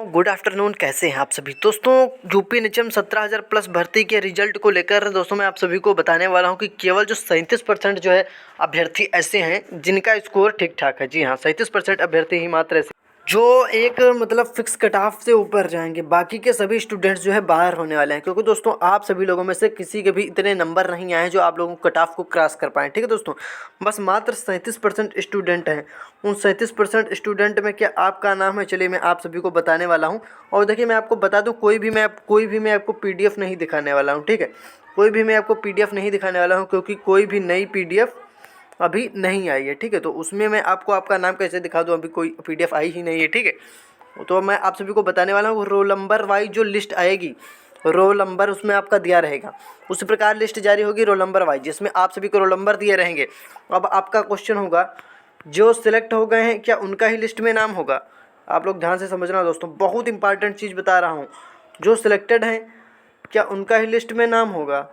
Good afternoon. कैसे हैं आप सभी दोस्तों। यूपी निचम 17,000 प्लस भर्ती के रिजल्ट को लेकर दोस्तों मैं आप सभी को बताने वाला हूं कि केवल जो 37% जो है अभ्यर्थी ऐसे हैं जिनका स्कोर ठीक ठाक है। जी हाँ, 37% अभ्यर्थी ही मात्र ऐसे जो एक मतलब फिक्स कट ऑफ से ऊपर जाएंगे। बाकी के सभी स्टूडेंट्स जो है बाहर होने वाले हैं, क्योंकि दोस्तों आप सभी लोगों में से किसी के भी इतने नंबर नहीं आए जो आप लोगों को कट ऑफ को क्रॉस कर पाएँ। ठीक है दोस्तों, बस मात्र 37% स्टूडेंट हैं। उन 37% स्टूडेंट में क्या आपका नाम है, चलिए मैं आप सभी को बताने वाला हूँ। और देखिए मैं आपको बता दूँ, कोई भी मैं आपको PDF नहीं दिखाने वाला हूँ। ठीक है, कोई भी मैं आपको PDF नहीं दिखाने वाला हूँ, क्योंकि कोई भी नई PDF अभी नहीं आई है। ठीक है, तो उसमें मैं आपको आपका नाम कैसे दिखा दूँ, अभी कोई PDF आई ही नहीं है। ठीक है, तो मैं आप सभी को बताने वाला हूँ रोल नंबर वाइज जो लिस्ट आएगी, रोल नंबर उसमें आपका दिया रहेगा। उसी प्रकार लिस्ट जारी होगी रोल नंबर वाइज, जिसमें आप सभी को रोल नंबर दिए रहेंगे। अब आपका क्वेश्चन होगा, जो सिलेक्ट हो गए हैं क्या उनका ही लिस्ट में नाम होगा। आप लोग ध्यान से समझना दोस्तों, बहुत इंपॉर्टेंट चीज़ बता रहा हूँ। जो सिलेक्टेड हैं क्या उनका ही लिस्ट में नाम होगा,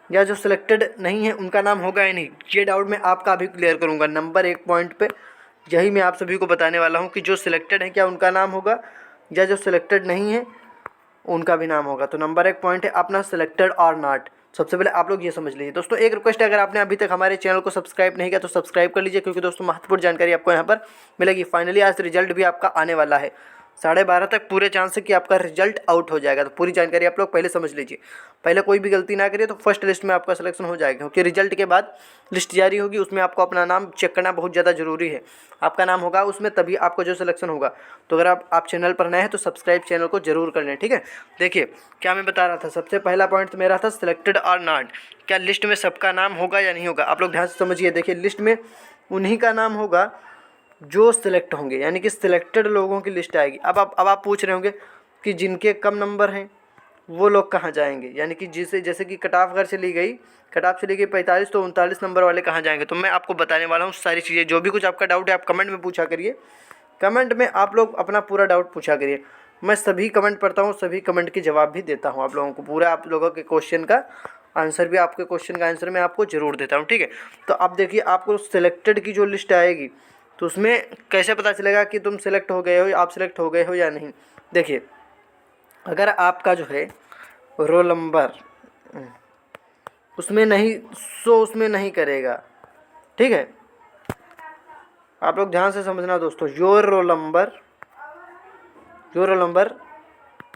या जो सिलेक्टेड नहीं है उनका नाम होगा या नहीं। ये डाउट मैं आपका अभी क्लियर करूँगा नंबर 1 पॉइंट पे। यही मैं आप सभी को बताने वाला हूँ कि जो सिलेक्टेड है क्या उनका नाम होगा, या जो सिलेक्टेड नहीं है उनका भी नाम होगा। तो नंबर 1 पॉइंट है अपना सिलेक्टेड और नॉट। सबसे पहले आप लोग ये समझ लीजिए दोस्तों। एक रिक्वेस्ट है, अगर आपने अभी तक हमारे चैनल को सब्सक्राइब नहीं किया तो सब्सक्राइब कर लीजिए, क्योंकि दोस्तों महत्वपूर्ण जानकारी आपको यहाँ पर मिलेगी। फाइनली आज रिजल्ट भी आपका आने वाला है, 12:30 तक पूरे चांस है कि आपका रिजल्ट आउट हो जाएगा। तो पूरी जानकारी आप लोग पहले समझ लीजिए, पहले कोई भी गलती ना करिए तो फर्स्ट लिस्ट में आपका सिलेक्शन हो जाएगा। क्योंकि रिजल्ट के बाद लिस्ट जारी होगी, उसमें आपको अपना नाम चेक करना बहुत ज़्यादा ज़रूरी है। आपका नाम होगा उसमें, तभी आपको जो सिलेक्शन होगा। तो अगर आप चैनल पर नए हैं तो सब्सक्राइब चैनल को जरूर कर लें। ठीक है, देखिए क्या मैं बता रहा था। सबसे पहला पॉइंट तो मेरा था सिलेक्टेड और नॉट, क्या लिस्ट में सबका नाम होगा या नहीं होगा। आप लोग ध्यान से समझिए, देखिए लिस्ट में उन्हीं का नाम होगा जो सिलेक्ट होंगे, यानी कि सिलेक्टेड लोगों की लिस्ट आएगी। अब आप पूछ रहे होंगे कि जिनके कम नंबर हैं वो लोग कहाँ जाएंगे, यानी कि जैसे कि कट ऑफ अगर चली गई, कट ऑफ चली गई 45, तो 39 नंबर वाले कहाँ जाएंगे। तो मैं आपको बताने वाला हूँ सारी चीज़ें। जो भी कुछ आपका डाउट है आप कमेंट में पूछा करिए, कमेंट में आप लोग अपना पूरा डाउट पूछा करिए। मैं सभी कमेंट पढ़ता हूँ, सभी कमेंट के जवाब भी देता हूँ आप लोगों को। पूरा आप लोगों के क्वेश्चन का आंसर भी, आपके क्वेश्चन का आंसर मैं आपको ज़रूर देता हूँ। ठीक है, तो आप देखिए आपको सिलेक्टेड की जो लिस्ट आएगी तो उसमें कैसे पता चलेगा कि तुम सिलेक्ट हो गए हो, आप सिलेक्ट हो गए हो या नहीं। देखिए अगर आपका जो है रोल नंबर उसमें नहीं, उसमें नहीं करेगा। ठीक है, आप लोग ध्यान से समझना दोस्तों। Your roll number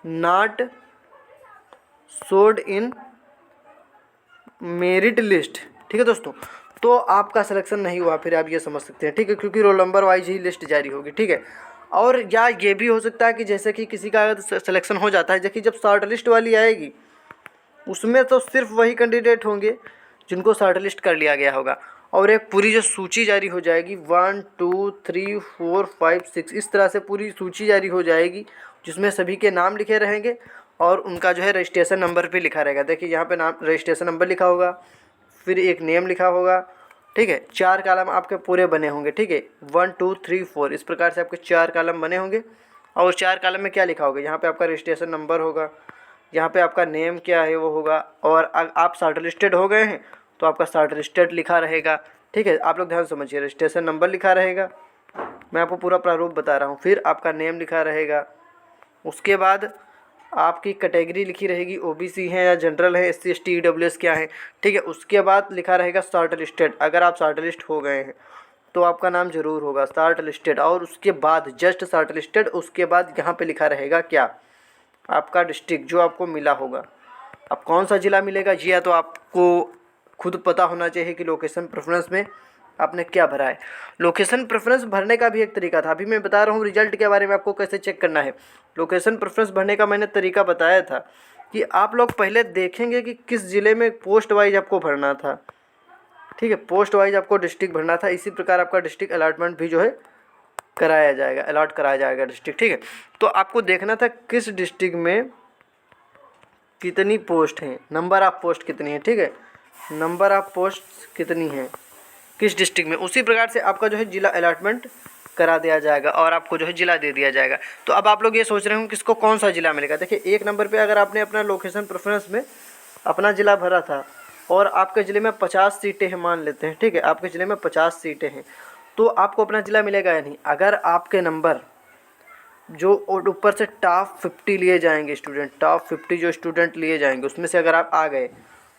not showed in merit list. ठीक है दोस्तों, तो आपका सिलेक्शन नहीं हुआ, फिर आप ये समझ सकते हैं। ठीक है, क्योंकि रोल नंबर वाइज ही लिस्ट जारी होगी। ठीक है, और या ये भी हो सकता है कि जैसे कि किसी का सिलेक्शन हो जाता है, जैसे जब शॉर्ट लिस्ट वाली आएगी उसमें तो सिर्फ वही कैंडिडेट होंगे जिनको शॉर्ट लिस्ट कर लिया गया होगा, और एक पूरी जो सूची जारी हो जाएगी 1 2 3 4 5 6 इस तरह से पूरी सूची जारी हो जाएगी, जिसमें सभी के नाम लिखे रहेंगे और उनका जो है रजिस्ट्रेशन नंबर भी लिखा रहेगा। देखिए यहाँ पे नाम रजिस्ट्रेशन नंबर लिखा होगा, फिर एक नेम लिखा होगा। ठीक है, 4 कॉलम आपके पूरे बने होंगे। ठीक है, 1 2 3 4 इस प्रकार से आपके 4 कॉलम बने होंगे। और 4 कॉलम में क्या लिखा होगा, यहाँ पे आपका रजिस्ट्रेशन नंबर होगा, यहाँ पे आपका नेम क्या है वो होगा, और आप शॉर्ट लिस्टेड हो गए हैं तो आपका शॉर्ट लिस्टेड लिखा रहेगा। ठीक है, आप लोग ध्यान समझिए, रजिस्ट्रेशन नंबर लिखा रहेगा, मैं आपको पूरा प्रारूप बता रहा हूँ। फिर आपका नेम लिखा रहेगा, उसके बाद आपकी कैटेगरी लिखी रहेगी, OBC है या जनरल है, SC ST EWS क्या है। ठीक है, उसके बाद लिखा रहेगा शॉर्ट लिस्टेड। अगर आप शॉर्ट लिस्ट हो गए हैं तो आपका नाम जरूर होगा शॉर्ट लिस्टेड, और उसके बाद जस्ट शॉर्ट लिस्टेड, उसके बाद यहाँ पे लिखा रहेगा क्या, आपका डिस्ट्रिक्ट जो आपको मिला होगा। अब कौन सा ज़िला मिलेगा ये तो आपको खुद पता होना चाहिए कि लोकेशन प्रेफरेंस में आपने क्या भरा है। लोकेशन प्रेफरेंस भरने का भी एक तरीका था, अभी मैं बता रहा हूँ रिजल्ट के बारे में आपको कैसे चेक करना है। लोकेशन प्रेफरेंस भरने का मैंने तरीका बताया था कि आप लोग पहले देखेंगे कि किस ज़िले में पोस्ट वाइज आपको भरना था। ठीक है, पोस्ट वाइज आपको डिस्ट्रिक्ट भरना था। इसी प्रकार आपका डिस्ट्रिक्ट अलॉटमेंट भी जो है कराया जाएगा, अलॉट कराया जाएगा डिस्ट्रिक्ट। ठीक है, तो आपको देखना था किस डिस्ट्रिक्ट में कितनी पोस्ट हैं, नंबर ऑफ पोस्ट कितनी है। ठीक है, नंबर ऑफ पोस्ट कितनी है किस डिस्ट्रिक्ट में, उसी प्रकार से आपका जो है जिला अलॉटमेंट करा दिया जाएगा और आपको जो है जिला दे दिया जाएगा। तो अब आप लोग ये सोच रहे हो किसको कौन सा जिला मिलेगा। देखिए 1 नंबर पे अगर आपने अपना लोकेशन प्रेफरेंस में अपना ज़िला भरा था और आपके ज़िले में 50 सीटें हैं मान लेते हैं। ठीक है, आपके ज़िले में 50 सीटें हैं, तो आपको अपना ज़िला मिलेगा या नहीं। अगर आपके नंबर जो और ऊपर से टॉप 50 लिए जाएंगे स्टूडेंट, टॉप 50 जो स्टूडेंट लिए जाएंगे उसमें से अगर आप आ गए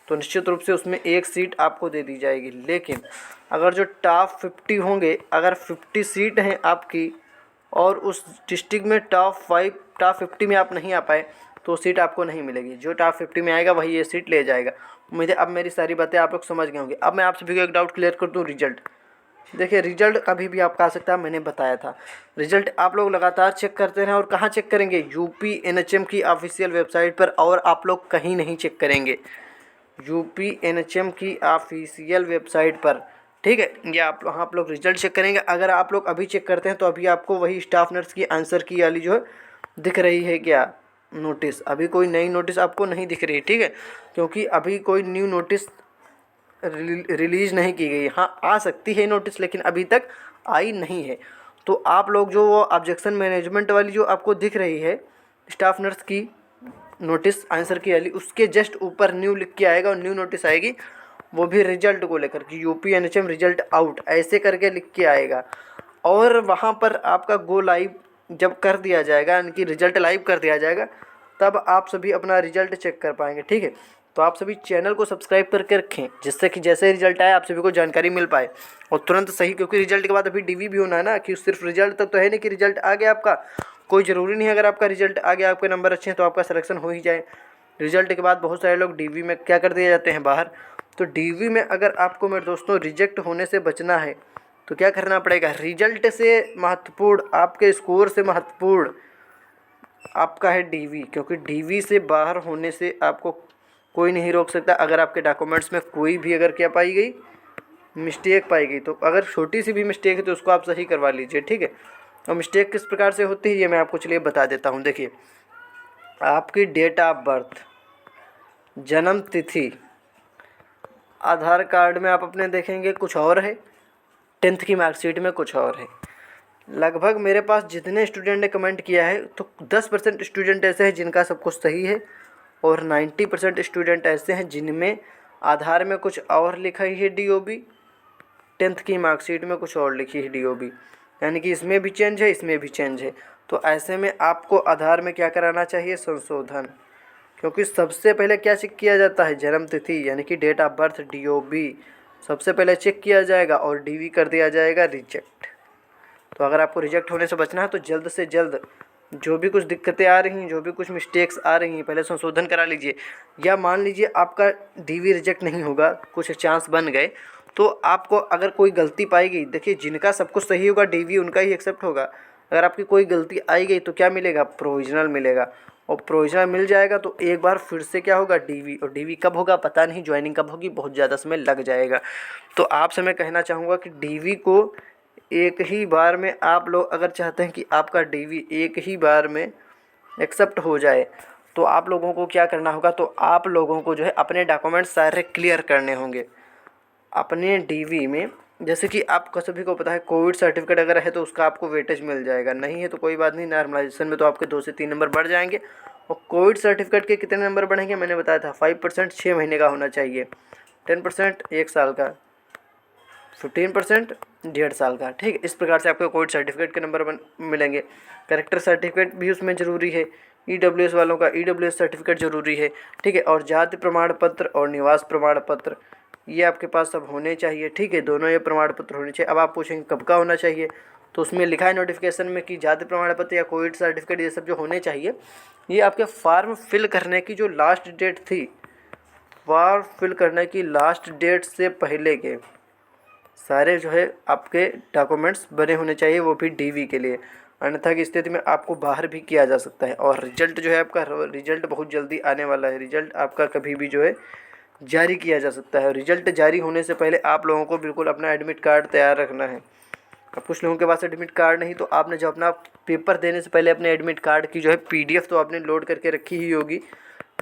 तो निश्चित रूप से उसमें एक सीट आपको दे दी जाएगी। लेकिन अगर जो टॉप 50 होंगे, अगर 50 सीट हैं आपकी और उस डिस्ट्रिक्ट में टॉप 50 में आप नहीं आ पाए तो सीट आपको नहीं मिलेगी। जो टॉप 50 में आएगा वही ये सीट ले जाएगा। उम्मीद है अब मेरी सारी बातें आप लोग समझ गए होंगे। अब मैं आप सभी को एक डाउट क्लियर कर दूँ। रिजल्ट देखिए, रिजल्ट कभी भी आपका आ सकता है, मैंने बताया था। रिजल्ट आप लोग लगातार चेक करते रहें। और कहाँ चेक करेंगे? यूपी एनएचएम की ऑफिशियल वेबसाइट पर, और आप लोग कहीं नहीं चेक करेंगे। यूपी एनएचएम की ऑफिशियल वेबसाइट पर, ठीक है। ये आप लोग रिजल्ट चेक करेंगे। अगर आप लोग अभी चेक करते हैं तो अभी आपको वही स्टाफ नर्स की आंसर की वाली जो है दिख रही है क्या नोटिस? अभी कोई नई नोटिस आपको नहीं दिख रही है, ठीक है, क्योंकि अभी कोई न्यू नोटिस रिलीज़ नहीं की गई। हाँ, आ सकती है नोटिस, लेकिन अभी तक आई नहीं है। तो आप लोग जो वो ऑब्जेक्शन मैनेजमेंट वाली जो आपको दिख रही है स्टाफ नर्स की नोटिस आंसर की वाली, उसके जस्ट ऊपर न्यू लिख के आएगा और न्यू नोटिस आएगी, वो भी रिजल्ट को लेकर कि यूपी एनएचएम रिजल्ट आउट ऐसे करके लिख के आएगा। और वहाँ पर आपका गो लाइव जब कर दिया जाएगा, यानी कि रिजल्ट लाइव कर दिया जाएगा, तब आप सभी अपना रिजल्ट चेक कर पाएंगे, ठीक है। तो आप सभी चैनल को सब्सक्राइब करके रखें, जिससे कि जैसे रिजल्ट आए आप सभी को जानकारी मिल पाए और तुरंत सही, क्योंकि रिजल्ट के बाद अभी डीवी भी होना है ना, कि सिर्फ रिजल्ट तक तो है नहीं कि रिजल्ट आ गया आपका। कोई ज़रूरी नहीं है अगर आपका रिजल्ट आ गया, आपके नंबर अच्छे हैं तो आपका सिलेक्शन हो ही जाए। रिजल्ट के बाद बहुत सारे लोग डीवी में क्या कर दिए जाते हैं, बाहर। तो डीवी में अगर आपको मेरे दोस्तों रिजेक्ट होने से बचना है तो क्या करना पड़ेगा? रिजल्ट से महत्वपूर्ण, आपके स्कोर से महत्वपूर्ण आपका है डीवी, क्योंकि डीवी से बाहर होने से आपको कोई नहीं रोक सकता। अगर आपके डॉक्यूमेंट्स में कोई भी अगर क्या पाई गई, मिस्टेक पाई गई, तो अगर छोटी सी भी मिस्टेक है तो उसको आप सही करवा लीजिए, ठीक है। और मिस्टेक किस प्रकार से होती है ये मैं आपको चलिए बता देता हूँ। देखिए, आपकी डेट ऑफ बर्थ, जन्म तिथि, आधार कार्ड में आप अपने देखेंगे कुछ और है, 10th की मार्कशीट में कुछ और है। लगभग मेरे पास जितने स्टूडेंट ने कमेंट किया है तो 10% स्टूडेंट ऐसे हैं जिनका सब कुछ सही है और 90% स्टूडेंट ऐसे हैं जिनमें आधार में कुछ और लिखा ही है DOB, 10th की मार्कशीट में कुछ और लिखी है DOB, यानी कि इसमें भी चेंज है, इसमें भी चेंज है। तो ऐसे में आपको आधार में क्या कराना चाहिए? संशोधन, क्योंकि सबसे पहले क्या चेक किया जाता है? जन्म तिथि यानी कि डेट ऑफ बर्थ, DOB सबसे पहले चेक किया जाएगा और DV कर दिया जाएगा रिजेक्ट। तो अगर आपको रिजेक्ट होने से बचना है तो जल्द से जल्द जो भी कुछ दिक्कतें आ रही हैं, जो भी कुछ मिस्टेक्स आ रही हैं, पहले संशोधन करा लीजिए। या मान लीजिए आपका DV रिजेक्ट नहीं होगा, कुछ चांस बन गए, तो आपको अगर कोई गलती पाई गई, देखिए जिनका सब कुछ सही होगा DV उनका ही एक्सेप्ट होगा। अगर आपकी कोई गलती आई गई तो क्या मिलेगा? प्रोविजनल मिलेगा। और प्रोविजनल मिल जाएगा तो एक बार फिर से क्या होगा? DV। और DV कब होगा पता नहीं, ज्वाइनिंग कब होगी, बहुत ज़्यादा समय लग जाएगा। तो आपसे मैं कहना चाहूँगा कि DV को एक ही बार में, आप लोग अगर चाहते हैं कि आपका DV एक ही बार में एक्सेप्ट हो जाए, तो आप लोगों को क्या करना होगा? तो आप लोगों को जो है अपने डॉक्यूमेंट्स सारे क्लियर करने होंगे अपने DV में। जैसे कि आपको सभी को पता है कोविड सर्टिफिकेट अगर है तो उसका आपको वेटेज मिल जाएगा, नहीं है तो कोई बात नहीं, नॉर्मलाइजेशन में तो आपके 2 से 3 नंबर बढ़ जाएंगे। और कोविड सर्टिफिकेट के कितने नंबर बढ़ेंगे मैंने बताया था, 5% 6 महीने का होना चाहिए, 10% 1 साल का, 15% 1.5 साल का, ठीक है। इस प्रकार से आपको कोविड सर्टिफिकेट के नंबर मिलेंगे। करेक्टर सर्टिफिकेट भी उसमें ज़रूरी है। EWS वालों का EWS सर्टिफिकेट ज़रूरी है, ठीक है। और जाति प्रमाण पत्र और निवास प्रमाण पत्र ये आपके पास सब होने चाहिए, ठीक है। दोनों ये प्रमाण पत्र होने चाहिए। अब आप पूछेंगे कब का होना चाहिए, तो उसमें लिखा है नोटिफिकेशन में कि जाति प्रमाण पत्र या कोविड सर्टिफिकेट ये सब जो होने चाहिए, ये आपके फॉर्म फिल करने की जो लास्ट डेट थी, फॉर्म फिल करने की लास्ट डेट से पहले के सारे जो है आपके डॉक्यूमेंट्स बने होने चाहिए, वो भी DV के लिए। अन्यथा की स्थिति में आपको बाहर भी किया जा सकता है। और रिजल्ट जो है आपका, रिजल्ट बहुत जल्दी आने वाला है। रिजल्ट आपका कभी भी जो है जारी किया जा सकता है। रिजल्ट जारी होने से पहले आप लोगों को बिल्कुल अपना एडमिट कार्ड तैयार रखना है। अब कुछ लोगों के पास एडमिट कार्ड नहीं, तो आपने जो अपना पेपर देने से पहले अपने एडमिट कार्ड की जो है PDF तो आपने लोड करके रखी ही होगी,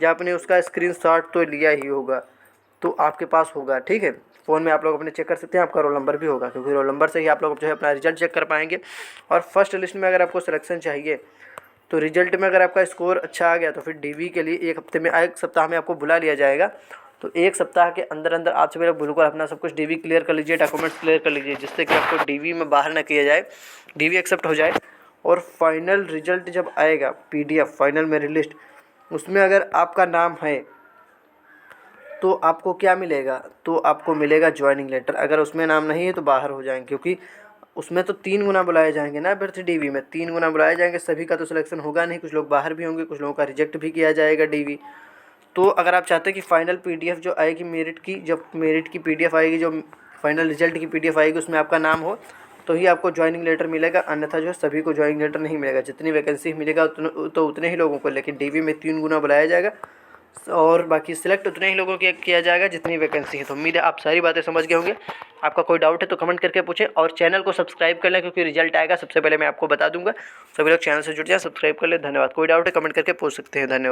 या आपने उसका स्क्रीनशॉट तो लिया ही होगा, तो आपके पास होगा, ठीक है। फ़ोन में आप लोग अपने चेक कर सकते हैं, आपका रोल नंबर भी होगा, क्योंकि रोल नंबर से ही आप लोग जो है अपना रिजल्ट चेक कर पाएंगे। और फर्स्ट लिस्ट में अगर आपको सिलेक्शन चाहिए, तो रिजल्ट में अगर आपका स्कोर अच्छा आ गया तो फिर DV के लिए एक सप्ताह में आपको बुला लिया जाएगा। तो एक सप्ताह के अंदर अंदर आप सभी लोग बिल्कुल अपना सब कुछ DV क्लियर कर लीजिए, डॉक्यूमेंट्स क्लियर कर लीजिए, जिससे कि आपको DV में बाहर ना किया जाए, DV एक्सेप्ट हो जाए और फाइनल रिजल्ट जब आएगा PDF फाइनल मेरिट लिस्ट, उसमें अगर आपका नाम है तो आपको क्या मिलेगा, तो आपको मिलेगा ज्वाइनिंग लेटर। अगर उसमें नाम नहीं है तो बाहर हो जाएंगे, क्योंकि उसमें तो 3 गुना बुलाए जाएंगे ना अभ्यर्थी। DV में 3 गुना बुलाए जाएंगे, सभी का तो सिलेक्शन होगा नहीं, कुछ लोग बाहर भी होंगे, कुछ लोगों का रिजेक्ट भी किया जाएगा DV। तो अगर आप चाहते हैं कि फाइनल PDF जो आएगी मेरिट की, जब मेरिट की PDF आएगी, जो फाइनल रिजल्ट की PDF आएगी, उसमें आपका नाम हो तो ही आपको ज्वाइनिंग लेटर मिलेगा, अन्यथा जो है सभी को ज्वाइनिंग लेटर नहीं मिलेगा। जितनी वैकेंसी मिलेगा उतने ही लोगों को, लेकिन DV में 3 गुना बुलाया जाएगा और बाकी सिलेक्ट उतने ही लोगों के किया जाएगा जितनी वैकेंसी है। तो उम्मीद है आप सारी बातें समझ गए होंगे। आपका कोई डाउट है तो कमेंट करके पूछें और चैनल को सब्सक्राइब कर लें, क्योंकि रिजल्ट आएगा सबसे पहले मैं आपको बता दूंगा। सभी लोग चैनल से जुड़ जाएं, सब्सक्राइब कर लें। धन्यवाद। कोई डाउट है कमेंट करके पूछ सकते हैं। धन्यवाद।